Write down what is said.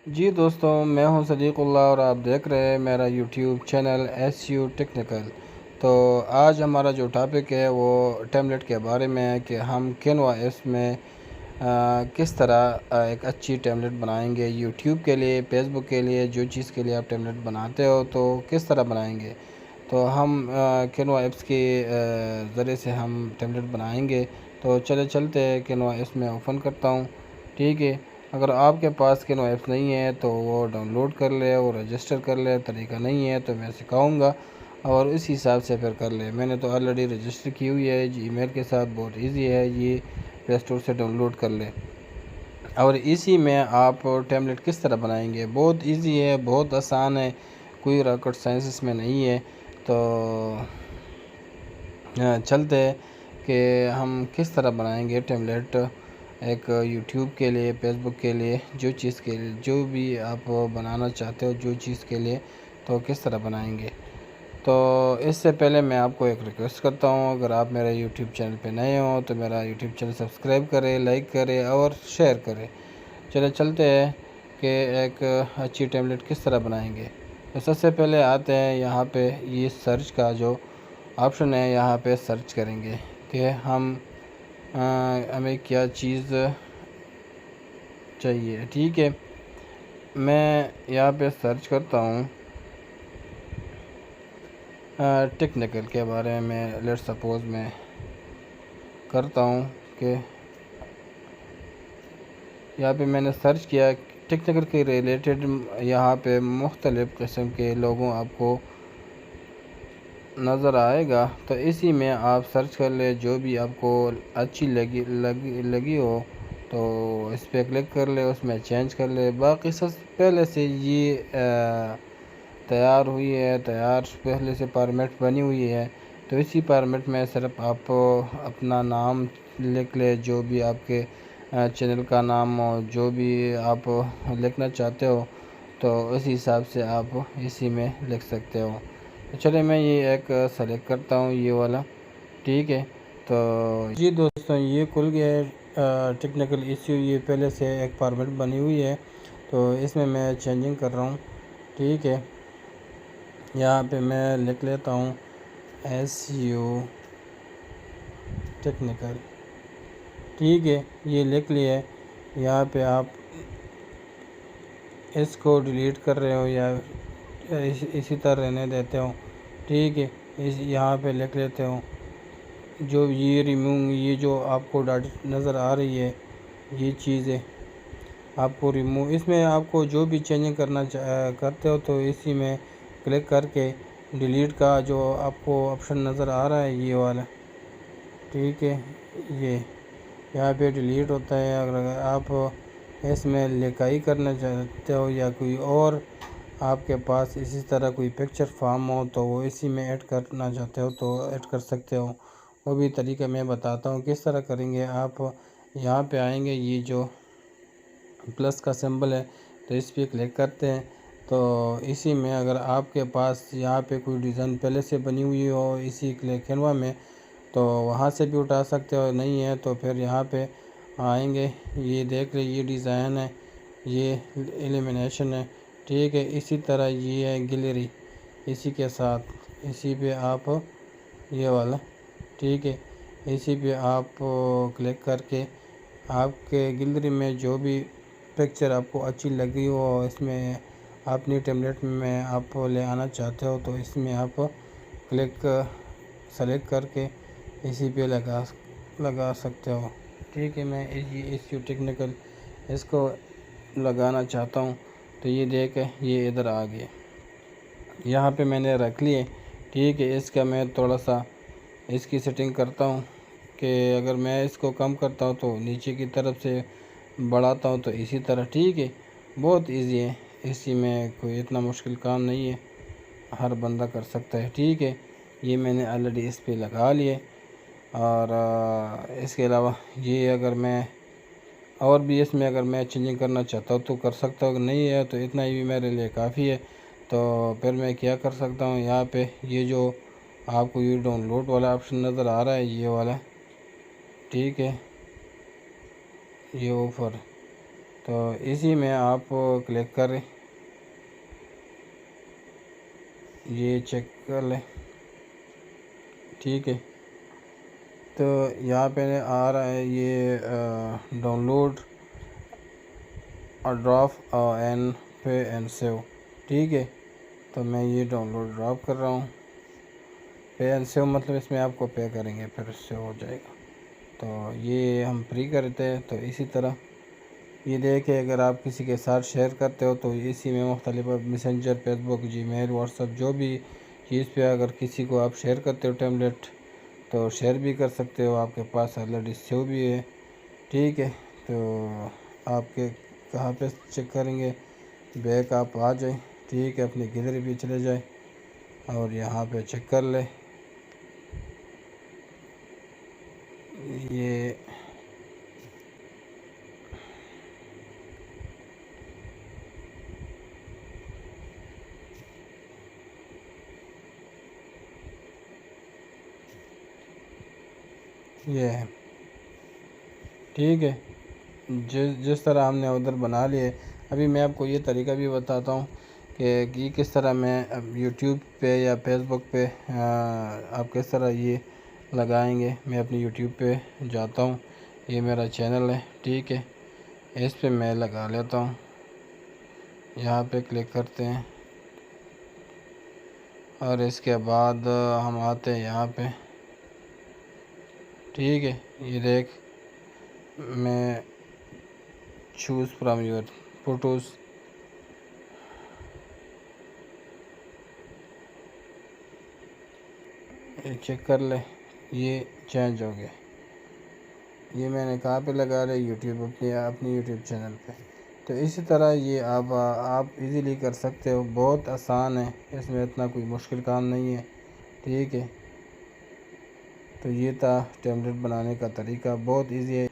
जी दोस्तों, मैं हूं सदीक़ुल्लाह और आप देख रहे हैं मेरा यूट्यूब चैनल SU टेक्निकल। तो आज हमारा जो टॉपिक है वो टेम्पलेट के बारे में है कि हम कैनवा ऐप्स में किस तरह एक अच्छी टेम्पलेट बनाएंगे यूट्यूब के लिए, फेसबुक के लिए, जो चीज़ के लिए आप टेम्पलेट बनाते हो तो किस तरह बनाएंगे। तो हम कैनवा ऐप्स के ज़रिए से हम टेम्पलेट बनाएंगे। तो चलते हैं, कैनवा ऐप्स में ओपन करता हूँ। ठीक है, अगर आपके पास कैनवा ऐप्स नहीं है तो वो डाउनलोड कर ले और रजिस्टर कर ले। तरीका नहीं है तो मैं सिखाऊंगा और इस हिसाब से फिर कर ले। मैंने तो ऑलरेडी रजिस्टर की हुई है जीमेल के साथ, बहुत इजी है, ये प्ले स्टोर से डाउनलोड कर ले। और इसी में आप टेम्पलेट किस तरह बनाएंगे, बहुत इजी है, बहुत आसान है, कोई रॉकेट साइंस इसमें नहीं है। तो चलते हैं कि हम किस तरह बनाएंगे टेम्पलेट एक यूट्यूब के लिए, फेसबुक के लिए, जो चीज़ के लिए, जो भी आप बनाना चाहते हो, जो चीज़ के लिए, तो किस तरह बनाएंगे। तो इससे पहले मैं आपको एक रिक्वेस्ट करता हूँ, अगर आप मेरे यूट्यूब चैनल पे नए हो तो मेरा यूट्यूब चैनल सब्सक्राइब करें, लाइक करें और शेयर करें। चले चलते हैं कि एक अच्छी टेम्पलेट किस तरह बनाएंगे। तो सबसे पहले आते हैं यहाँ पे, ये सर्च का जो ऑप्शन है यहाँ पे सर्च करेंगे कि हमें क्या चीज़ चाहिए। ठीक है, मैं यहाँ पे सर्च करता हूँ टेक्निकल के बारे में। लेट सपोज मैं करता हूँ कि यहाँ पे मैंने सर्च किया टेक्निकल के रिलेटेड। यहाँ पे मुख्तलिफ़ किस्म के लोगों आपको नज़र आएगा, तो इसी में आप सर्च कर ले, जो भी आपको अच्छी लगी हो तो इस पर क्लिक कर ले, उसमें चेंज कर ले। बाकी सब पहले से ये तैयार हुई है, तैयार पहले से फॉर्मेट बनी हुई है। तो इसी फॉर्मेट में सिर्फ आप अपना नाम लिख ले, जो भी आपके चैनल का नाम हो, जो भी आप लिखना चाहते हो, तो इस हिसाब से आप इसी में लिख सकते हो। तो चलिए मैं ये एक सेलेक्ट करता हूँ, ये वाला। ठीक है, तो जी दोस्तों, ये खुल गया है टेक्निकल इश्यू। ये पहले से एक फॉर्मेट बनी हुई है, तो इसमें मैं चेंजिंग कर रहा हूँ। ठीक है, यहाँ पे मैं लिख लेता हूँ SU टेक्निकल। ठीक है, ये लिख लिया है। यहाँ पे आप इसको डिलीट कर रहे हो या इसी तरह रहने देते हो। ठीक है, इस यहाँ पे लिख लेते हो जो ये रिमूव, ये जो आपको डॉट नज़र आ रही है, ये चीज़ें आपको रिमूव, इसमें आपको जो भी चेंजिंग करते हो तो इसी में क्लिक करके डिलीट का जो आपको ऑप्शन नज़र आ रहा है, ये वाला। ठीक है, ये यहाँ पे डिलीट होता है। अगर आप इसमें लिखाई करना चाहते हो या कोई और आपके पास इसी तरह कोई पिक्चर फार्म हो तो वो इसी में ऐड करना चाहते हो तो ऐड कर सकते हो। वो भी तरीका मैं बताता हूँ किस तरह करेंगे। आप यहाँ पे आएंगे, ये जो प्लस का सिंबल है तो इस पर क्लिक करते हैं। तो इसी में अगर आपके पास यहाँ पे कोई डिज़ाइन पहले से बनी हुई हो इसी कैनवा में, तो वहाँ से भी उठा सकते हो। नहीं है तो फिर यहाँ पे आएंगे, ये देख रहे, ये डिज़ाइन है, ये एलिमिनेशन है। ठीक है, इसी तरह ये है गैलरी, इसी के साथ इसी पे आप ये वाला। ठीक है, इसी पे आप क्लिक करके आपके गैलरी में जो भी पिक्चर आपको अच्छी लगी हो, इसमें अपनी टेम्पलेट में आप ले आना चाहते हो तो इसमें आप क्लिक सेलेक्ट करके इसी पे लगा सकते हो। ठीक है, मैं इस टेक्निकल इसको लगाना चाहता हूँ तो ये देख ये इधर आ गए, यहाँ पे मैंने रख लिए। ठीक है, इसका मैं थोड़ा सा इसकी सेटिंग करता हूँ कि अगर मैं इसको कम करता हूँ तो नीचे की तरफ से बढ़ाता हूँ तो इसी तरह। ठीक है, बहुत इजी है, इसी में कोई इतना मुश्किल काम नहीं है, हर बंदा कर सकता है। ठीक है, ये मैंने ऑलरेडी इस पे लगा लिए। और इसके अलावा ये अगर मैं और भी इसमें अगर मैं चेंजिंग करना चाहता हूँ तो कर सकता हूँ, नहीं है तो इतना ही भी मेरे लिए काफ़ी है। तो फिर मैं क्या कर सकता हूँ, यहाँ पे ये जो आपको ये डाउनलोड वाला ऑप्शन नज़र आ रहा है, ये वाला। ठीक है, ये ऑफ़र तो इसी में आप क्लिक करें, ये चेक कर लें, ठीक है। तो यहाँ पे आ रहा है ये डाउनलोड और ड्रॉप एंड पे एंड सेव, ठीक है। तो मैं ये डाउनलोड ड्रॉप कर रहा हूँ। पे एंड सेव मतलब इसमें आपको पे करेंगे फिर सेव हो जाएगा। तो ये हम फ्री करते हैं। तो इसी तरह ये देखें, अगर आप किसी के साथ शेयर करते हो तो इसी में मुख्तलिफ मैसेंजर, फेसबुक, जीमेल, व्हाट्सअप, जो भी चीज़ पे अगर किसी को आप शेयर करते हो टेम्पलेट, तो शेयर भी कर सकते हो। आपके पास ऑलरेडी सेव भी है, ठीक है। तो आपके कहाँ पे चेक करेंगे, बैक आप आ जाए, ठीक है, अपनी गैलरी भी चले जाए और यहाँ पे चेक कर ले। ये है, ठीक है। जिस तरह हमने उधर बना लिए, अभी मैं आपको ये तरीका भी बताता हूँ कि ये किस तरह मैं अब यूट्यूब पे या फेसबुक पे आप किस तरह ये लगाएंगे। मैं अपनी यूट्यूब पे जाता हूँ, ये मेरा चैनल है, ठीक है। इस पे मैं लगा लेता हूँ, यहाँ पे क्लिक करते हैं और इसके बाद हम आते हैं यहाँ पे, ठीक है। ये देख, मैं चूज़ फ्रॉम योर फोटोज़, ये चेक कर ले, ये चेंज हो गया। ये मैंने कहाँ पे लगा रहे, यूट्यूब, अपनी यूट्यूब चैनल पे। तो इसी तरह ये आप इजीली कर सकते हो, बहुत आसान है, इसमें इतना कोई मुश्किल काम नहीं है, ठीक है। तो ये था टेम्पलेट बनाने का तरीका, बहुत इजी है।